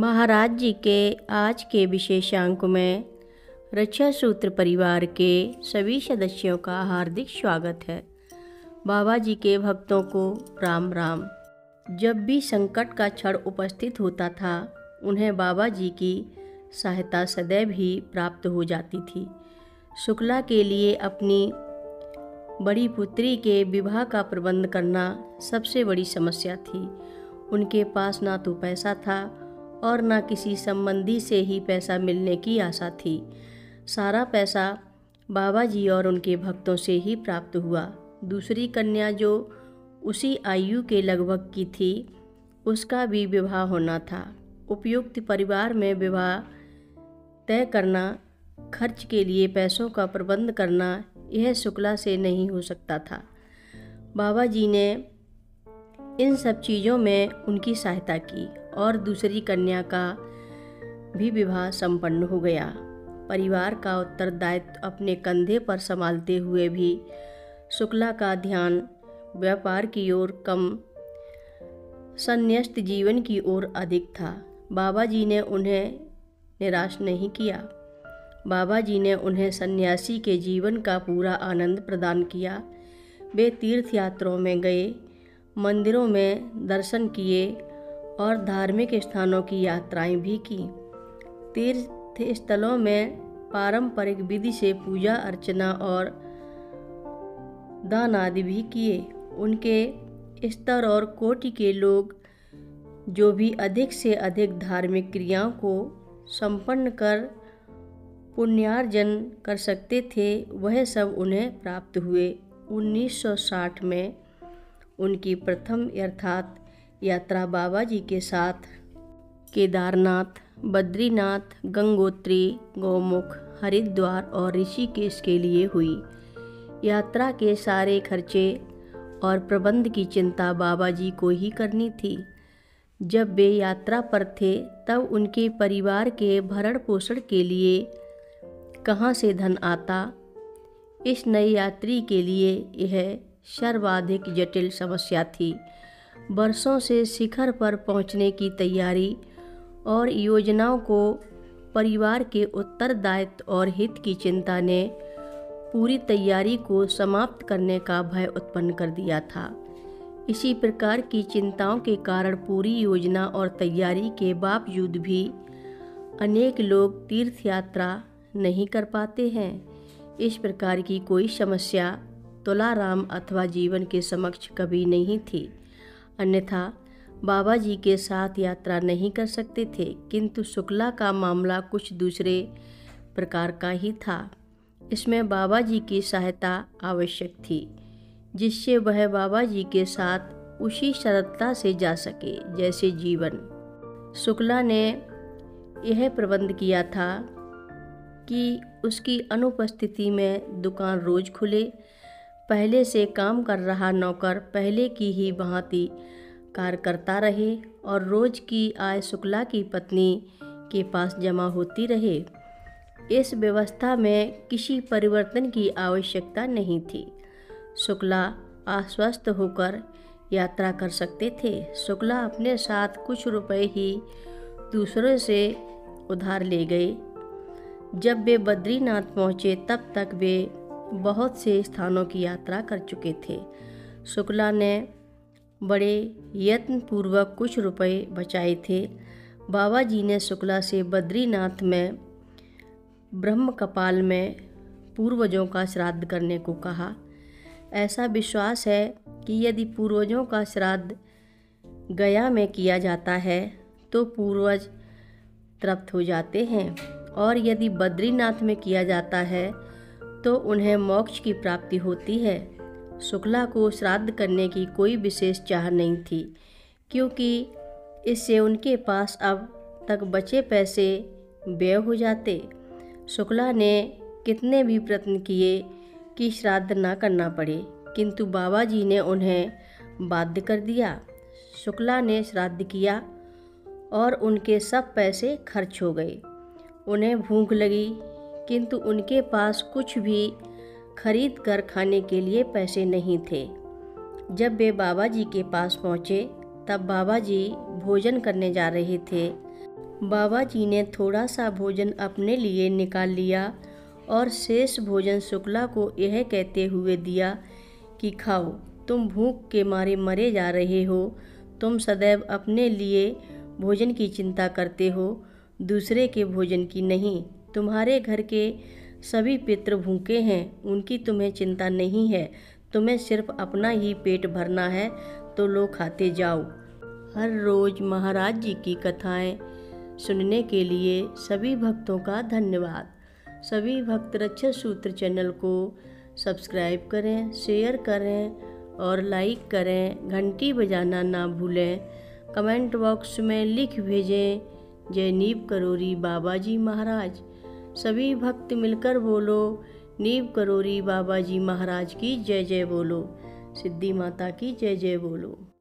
महाराज जी के आज के विशेषांक में रक्षा सूत्र परिवार के सभी सदस्यों का हार्दिक स्वागत है। बाबा जी के भक्तों को राम राम। जब भी संकट का क्षण उपस्थित होता था, उन्हें बाबा जी की सहायता सदैव ही प्राप्त हो जाती थी। शुक्ला के लिए अपनी बड़ी पुत्री के विवाह का प्रबंध करना सबसे बड़ी समस्या थी। उनके पास ना तो पैसा था और ना किसी संबंधी से ही पैसा मिलने की आशा थी। सारा पैसा बाबा जी और उनके भक्तों से ही प्राप्त हुआ। दूसरी कन्या जो उसी आयु के लगभग की थी, उसका भी विवाह होना था। उपयुक्त परिवार में विवाह तय करना, खर्च के लिए पैसों का प्रबंध करना, यह शुक्ला से नहीं हो सकता था। बाबा जी ने इन सब चीज़ों में उनकी सहायता की और दूसरी कन्या का भी विवाह संपन्न हो गया। परिवार का उत्तरदायित्व अपने कंधे पर संभालते हुए भी शुक्ला का ध्यान व्यापार की ओर कम, संन्यस्त जीवन की ओर अधिक था। बाबा जी ने उन्हें निराश नहीं किया। बाबा जी ने उन्हें सन्यासी के जीवन का पूरा आनंद प्रदान किया। वे तीर्थ यात्राओं में गए, मंदिरों में दर्शन किए और धार्मिक स्थानों की यात्राएं भी की। तीर्थ स्थलों में पारंपरिक विधि से पूजा अर्चना और दान आदि भी किए। उनके स्तर और कोटि के लोग जो भी अधिक से अधिक धार्मिक क्रियाओं को संपन्न कर पुण्यार्जन कर सकते थे, वह सब उन्हें प्राप्त हुए। 1960 में उनकी प्रथम अर्थात यात्रा बाबा जी के साथ केदारनाथ, बद्रीनाथ, गंगोत्री, गौमुख, हरिद्वार और ऋषिकेश के लिए हुई। यात्रा के सारे खर्चे और प्रबंध की चिंता बाबा जी को ही करनी थी। जब वे यात्रा पर थे, तब उनके परिवार के भरण पोषण के लिए कहाँ से धन आता, इस नए यात्री के लिए यह सर्वाधिक जटिल समस्या थी। वर्षों से शिखर पर पहुंचने की तैयारी और योजनाओं को परिवार के उत्तरदायित्व और हित की चिंता ने पूरी तैयारी को समाप्त करने का भय उत्पन्न कर दिया था। इसी प्रकार की चिंताओं के कारण पूरी योजना और तैयारी के बावजूद भी अनेक लोग तीर्थ यात्रा नहीं कर पाते हैं। इस प्रकार की कोई समस्या तुलाराम अथवा जीवन के समक्ष कभी नहीं थी, अन्यथा बाबा जी के साथ यात्रा नहीं कर सकते थे। किंतु शुक्ला का मामला कुछ दूसरे प्रकार का ही था। इसमें बाबा जी की सहायता आवश्यक थी, जिससे वह बाबा जी के साथ उसी सरलता से जा सके जैसे जीवन। शुक्ला ने यह प्रबंध किया था कि उसकी अनुपस्थिति में दुकान रोज खुले। पहले से काम कर रहा नौकर पहले की ही भांति कार्य करता रहे और रोज की आय शुक्ला की पत्नी के पास जमा होती रहे। इस व्यवस्था में किसी परिवर्तन की आवश्यकता नहीं थी। शुक्ला आश्वस्त होकर यात्रा कर सकते थे। शुक्ला अपने साथ कुछ रुपए ही दूसरों से उधार ले गए। जब वे बद्रीनाथ पहुँचे, तब तक वे बहुत से स्थानों की यात्रा कर चुके थे। शुक्ला ने बड़े यत्नपूर्वक कुछ रुपए बचाए थे। बाबा जी ने शुक्ला से बद्रीनाथ में ब्रह्म कपाल में पूर्वजों का श्राद्ध करने को कहा। ऐसा विश्वास है कि यदि पूर्वजों का श्राद्ध गया में किया जाता है तो पूर्वज तृप्त हो जाते हैं, और यदि बद्रीनाथ में किया जाता है तो उन्हें मोक्ष की प्राप्ति होती है। शुक्ला को श्राद्ध करने की कोई विशेष चाह नहीं थी, क्योंकि इससे उनके पास अब तक बचे पैसे व्यय हो जाते। शुक्ला ने कितने भी प्रयत्न किए कि श्राद्ध न करना पड़े, किंतु बाबा जी ने उन्हें बाध्य कर दिया। शुक्ला ने श्राद्ध किया और उनके सब पैसे खर्च हो गए। उन्हें भूख लगी, किंतु उनके पास कुछ भी खरीद कर खाने के लिए पैसे नहीं थे। जब वे बाबा जी के पास पहुँचे, तब बाबा जी भोजन करने जा रहे थे। बाबा जी ने थोड़ा सा भोजन अपने लिए निकाल लिया और शेष भोजन शुक्ला को यह कहते हुए दिया कि खाओ, तुम भूख के मारे मरे जा रहे हो। तुम सदैव अपने लिए भोजन की चिंता करते हो, दूसरे के भोजन की नहीं। तुम्हारे घर के सभी पितृ भूखे हैं, उनकी तुम्हें चिंता नहीं है। तुम्हें सिर्फ अपना ही पेट भरना है, तो लो खाते जाओ। हर रोज़ महाराज जी की कथाएं सुनने के लिए सभी भक्तों का धन्यवाद। सभी भक्त रक्षक सूत्र चैनल को सब्सक्राइब करें, शेयर करें और लाइक करें। घंटी बजाना ना भूलें। कमेंट बॉक्स में लिख भेजें, जय नीव करोरी बाबा जी महाराज। सभी भक्त मिलकर बोलो, नीव करोरी बाबा जी महाराज की जय जय बोलो। सिद्धि माता की जय जय बोलो।